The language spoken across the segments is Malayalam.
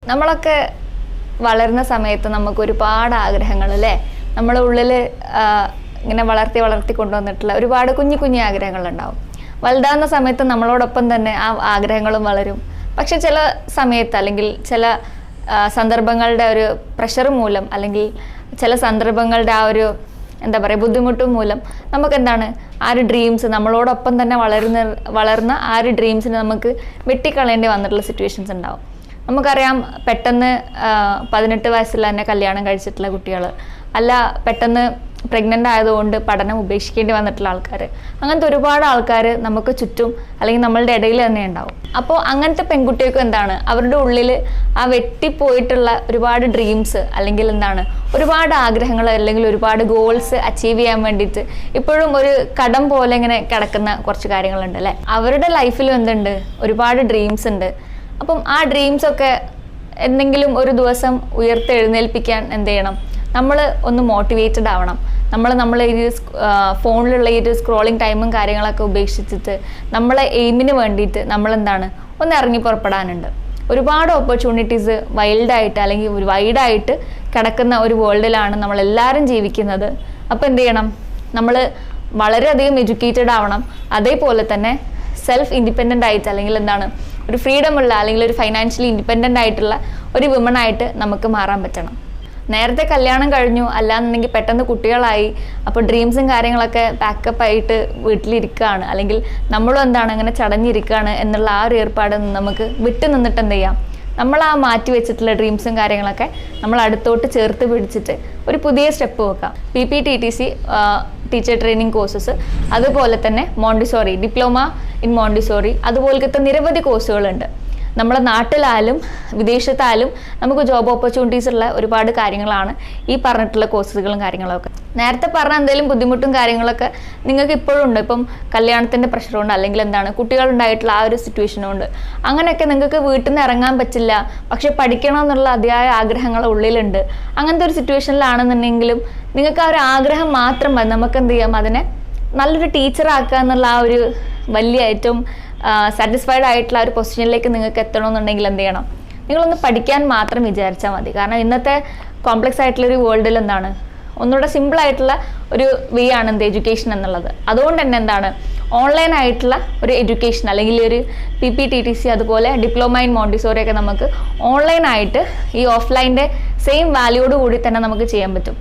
നമ്മളൊക്കെ വളരുന്ന സമയത്ത് നമുക്ക് ഒരുപാട് ആഗ്രഹങ്ങൾ അല്ലേ, നമ്മുടെ ഉള്ളിൽ ഇങ്ങനെ വളർത്തി കൊണ്ടുവന്നിട്ടുള്ള ഒരുപാട് കുഞ്ഞു കുഞ്ഞു ആഗ്രഹങ്ങളുണ്ടാവും. വലുതാവുന്ന സമയത്ത് നമ്മളോടൊപ്പം തന്നെ ആ ആഗ്രഹങ്ങളും വളരും. പക്ഷെ ചില സമയത്ത് അല്ലെങ്കിൽ ചില സന്ദർഭങ്ങളുടെ ഒരു പ്രഷർ മൂലം അല്ലെങ്കിൽ ചില സന്ദർഭങ്ങളുടെ ആ ഒരു എന്താ പറയുക ബുദ്ധിമുട്ടും മൂലം നമുക്ക് എന്താണ് ആ ഒരു ഡ്രീംസ് നമ്മളോടൊപ്പം തന്നെ വളർന്ന ആ ഒരു ഡ്രീംസിന് നമുക്ക് വെട്ടിക്കളയേണ്ടി വന്നിട്ടുള്ള സിറ്റുവേഷൻസ് ഉണ്ടാവും. നമുക്കറിയാം, പെട്ടെന്ന് 18 വയസ്സിൽ തന്നെ കല്യാണം കഴിച്ചിട്ടുള്ള കുട്ടികൾ, അല്ല പെട്ടെന്ന് പ്രഗ്നൻ്റ് ആയതുകൊണ്ട് പഠനം ഉപേക്ഷിക്കേണ്ടി വന്നിട്ടുള്ള ആൾക്കാർ, അങ്ങനത്തെ ഒരുപാട് ആൾക്കാർ നമുക്ക് ചുറ്റും അല്ലെങ്കിൽ നമ്മളുടെ ഇടയിൽ തന്നെ ഉണ്ടാവും. അപ്പോൾ അങ്ങനത്തെ പെൺകുട്ടികൾക്ക് എന്താണ് അവരുടെ ഉള്ളിൽ ആ വെട്ടിപ്പോയിട്ടുള്ള ഒരുപാട് ഡ്രീംസ് അല്ലെങ്കിൽ എന്താണ് ഒരുപാട് ആഗ്രഹങ്ങൾ അല്ലെങ്കിൽ ഒരുപാട് ഗോൾസ് അച്ചീവ് ചെയ്യാൻ വേണ്ടിയിട്ട് ഇപ്പോഴും ഒരു കടം പോലെ ഇങ്ങനെ കിടക്കുന്ന കുറച്ച് കാര്യങ്ങളുണ്ട് അല്ലേ. അവരുടെ ലൈഫിലും എന്തുണ്ട്, ഒരുപാട് ഡ്രീംസ് ഉണ്ട്. അപ്പം ആ ഡ്രീംസൊക്കെ എന്തെങ്കിലും ഒരു ദിവസം ഉയർത്തെഴുന്നേൽപ്പിക്കാൻ എന്ത് ചെയ്യണം, നമ്മൾ ഒന്ന് മോട്ടിവേറ്റഡ് ആവണം. നമ്മൾ ഈ ഫോണിലുള്ള ഈ ഒരു സ്ക്രോളിങ് ടൈമും കാര്യങ്ങളൊക്കെ ഉപേക്ഷിച്ചിട്ട് നമ്മളെ എയിമിന് വേണ്ടിയിട്ട് നമ്മളെന്താണ് ഒന്ന് ഇറങ്ങി പുറപ്പെടാനുണ്ട്. ഒരുപാട് ഓപ്പർച്യൂണിറ്റീസ് വൈൽഡായിട്ട് അല്ലെങ്കിൽ വൈഡായിട്ട് കിടക്കുന്ന ഒരു വേൾഡിലാണ് നമ്മളെല്ലാവരും ജീവിക്കുന്നത്. അപ്പോൾ എന്ത് ചെയ്യണം, നമ്മൾ വളരെയധികം എഡ്യൂക്കേറ്റഡ് ആവണം. അതേപോലെ തന്നെ സെൽഫ് ഇൻഡിപെൻഡൻ്റ് ആയിട്ട് അല്ലെങ്കിൽ എന്താണ് ഒരു ഫ്രീഡം ഉള്ള അല്ലെങ്കിൽ ഒരു ഫൈനാൻഷ്യലി ഇൻഡിപെൻഡൻ്റ് ആയിട്ടുള്ള ഒരു വിമണായിട്ട് നമുക്ക് മാറാൻ പറ്റണം. നേരത്തെ കല്യാണം കഴിഞ്ഞു അല്ലാന്നുണ്ടെങ്കിൽ പെട്ടെന്ന് കുട്ടികളായി, അപ്പോൾ ഡ്രീംസും കാര്യങ്ങളൊക്കെ പാക്കപ്പ് ആയിട്ട് വീട്ടിലിരിക്കുകയാണ് അല്ലെങ്കിൽ നമ്മളും എന്താണ് അങ്ങനെ ചടഞ്ഞിരിക്കുകയാണ് എന്നുള്ള ആ ഒരു ഏർപ്പാട് നമുക്ക് വിട്ടു നിന്നിട്ട് എന്ത് ചെയ്യാം, നമ്മൾ ആ മാറ്റി വെച്ചിട്ടുള്ള ഡ്രീംസും കാര്യങ്ങളൊക്കെ നമ്മൾ അടുത്തോട്ട് ചേർത്ത് പിടിച്ചിട്ട് ഒരു പുതിയ സ്റ്റെപ്പ് വെക്കാം. PPTTC ടീച്ചർ ട്രെയിനിങ് കോഴ്സസ്, അതുപോലെ തന്നെ മോണ്ടിസോറി ഡിപ്ലോമ ഇൻ മോണ്ടിസോറി, അതുപോലത്തെ നിരവധി കോഴ്സുകളുണ്ട്. നമ്മുടെ നാട്ടിലായാലും വിദേശത്തായാലും നമുക്ക് ജോബ് ഓപ്പർച്യൂണിറ്റീസ് ഉള്ള ഒരുപാട് കാര്യങ്ങളാണ് ഈ പറഞ്ഞിട്ടുള്ള കോഴ്സുകളും കാര്യങ്ങളൊക്കെ. നേരത്തെ പറഞ്ഞ എന്തെങ്കിലും ബുദ്ധിമുട്ടും കാര്യങ്ങളൊക്കെ നിങ്ങൾക്ക് ഇപ്പോഴും ഉണ്ട്. ഇപ്പം കല്യാണത്തിൻ്റെ പ്രഷറുണ്ട് അല്ലെങ്കിൽ എന്താണ് കുട്ടികളുണ്ടായിട്ടുള്ള ആ ഒരു സിറ്റുവേഷനുണ്ട്. അങ്ങനെയൊക്കെ നിങ്ങൾക്ക് വീട്ടിൽ നിന്ന് ഇറങ്ങാൻ പറ്റില്ല, പക്ഷെ പഠിക്കണം എന്നുള്ള അതിയായ ആഗ്രഹങ്ങൾ ഉള്ളിലുണ്ട്. അങ്ങനത്തെ ഒരു സിറ്റുവേഷനിലാണെന്നുണ്ടെങ്കിലും നിങ്ങൾക്ക് ആ ഒരു ആഗ്രഹം മാത്രം മതി. നമുക്ക് എന്ത് ചെയ്യാം, അതിനെ നല്ലൊരു ടീച്ചറാക്കുക എന്നുള്ള ആ ഒരു വലിയ ഏറ്റവും സാറ്റിസ്ഫൈഡ് ആയിട്ടുള്ള ഒരു പൊസിഷനിലേക്ക് നിങ്ങൾക്ക് എത്തണമെന്നുണ്ടെങ്കിൽ എന്ത് ചെയ്യണം, നിങ്ങളൊന്ന് പഠിക്കാൻ മാത്രം വിചാരിച്ചാൽ മതി. കാരണം ഇന്നത്തെ കോംപ്ലക്സ് ആയിട്ടുള്ളൊരു വേൾഡിൽ എന്താണ് ഒന്നുകൂടെ സിമ്പിളായിട്ടുള്ള ഒരു വേ ആണ് എന്ത് എഡ്യൂക്കേഷൻ എന്നുള്ളത്. അതുകൊണ്ട് തന്നെ എന്താണ് ഓൺലൈൻ ആയിട്ടുള്ള ഒരു എഡ്യൂക്കേഷൻ അല്ലെങ്കിൽ ഒരു PPTTC അതുപോലെ ഡിപ്ലോമ ഇൻ മോണ്ടിസോറി ഒക്കെ നമുക്ക് ഓൺലൈനായിട്ട് ഈ ഓഫ്ലൈൻ്റെ സെയിം വാല്യൂയോട് കൂടി തന്നെ നമുക്ക് ചെയ്യാൻ പറ്റും.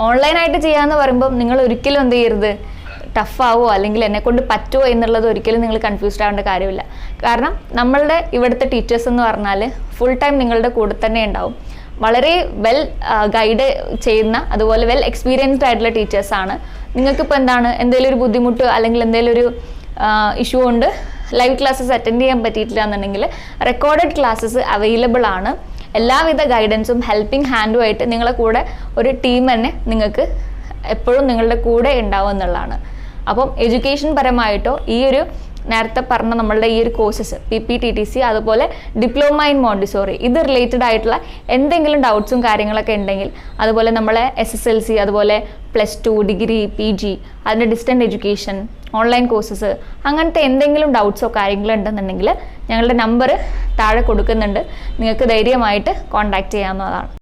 ഓൺലൈനായിട്ട് ചെയ്യാമെന്ന് പറയുമ്പോൾ നിങ്ങൾ ഒരിക്കലും എന്ത് ചെയ്യരുത്, ടഫാവോ അല്ലെങ്കിൽ എന്നെക്കൊണ്ട് പറ്റുമോ എന്നുള്ളത് ഒരിക്കലും നിങ്ങൾ കൺഫ്യൂസ്ഡ് ആവേണ്ട കാര്യമില്ല. കാരണം നമ്മളുടെ ഇവിടുത്തെ ടീച്ചേഴ്സ് എന്ന് പറഞ്ഞാൽ ഫുൾ ടൈം നിങ്ങളുടെ കൂടെ തന്നെ ഉണ്ടാവും. വളരെ വെൽ ഗൈഡ് ചെയ്യുന്ന അതുപോലെ വെൽ എക്സ്പീരിയൻസ്ഡ് ആയിട്ടുള്ള ടീച്ചേഴ്സാണ്. നിങ്ങൾക്കിപ്പോൾ എന്താണ് എന്തെങ്കിലും ഒരു ബുദ്ധിമുട്ട് അല്ലെങ്കിൽ എന്തെങ്കിലും ഒരു ഇഷ്യൂ കൊണ്ട് ലൈവ് ക്ലാസ്സസ് അറ്റൻഡ് ചെയ്യാൻ പറ്റിയിട്ടില്ല എന്നുണ്ടെങ്കിൽ റെക്കോർഡഡ് ക്ലാസ്സസ് അവൈലബിൾ ആണ്. എല്ലാവിധ ഗൈഡൻസും ഹെൽപ്പിംഗ് ഹാൻഡുമായിട്ട് നിങ്ങളെ കൂടെ ഒരു ടീം തന്നെ നിങ്ങൾക്ക് എപ്പോഴും നിങ്ങളുടെ കൂടെ ഉണ്ടാവും എന്നുള്ളതാണ്. അപ്പം എഡ്യൂക്കേഷൻ പരമായിട്ടോ ഈ ഒരു നേരത്തെ പറഞ്ഞ നമ്മളുടെ ഈ ഒരു കോഴ്സസ് PPTTC അതുപോലെ ഡിപ്ലോമ ഇൻ മോണ്ടിസോറി ഇത് റിലേറ്റഡ് ആയിട്ടുള്ള എന്തെങ്കിലും ഡൗട്ട്സും കാര്യങ്ങളൊക്കെ ഉണ്ടെങ്കിൽ, അതുപോലെ നമ്മളെ SSLC അതുപോലെ +2 ഡിഗ്രി PG അതിൻ്റെ ഡിസ്റ്റൻറ്റ് എഡ്യൂക്കേഷൻ ഓൺലൈൻ കോഴ്സസ് അങ്ങനത്തെ എന്തെങ്കിലും ഡൗട്ട്സോ കാര്യങ്ങളോ ഉണ്ടെന്നുണ്ടെങ്കിൽ ഞങ്ങളുടെ നമ്പർ താഴെ കൊടുക്കുന്നുണ്ട്. നിങ്ങൾക്ക് ധൈര്യമായിട്ട് കോൺടാക്റ്റ് ചെയ്യാവുന്നതാണ്.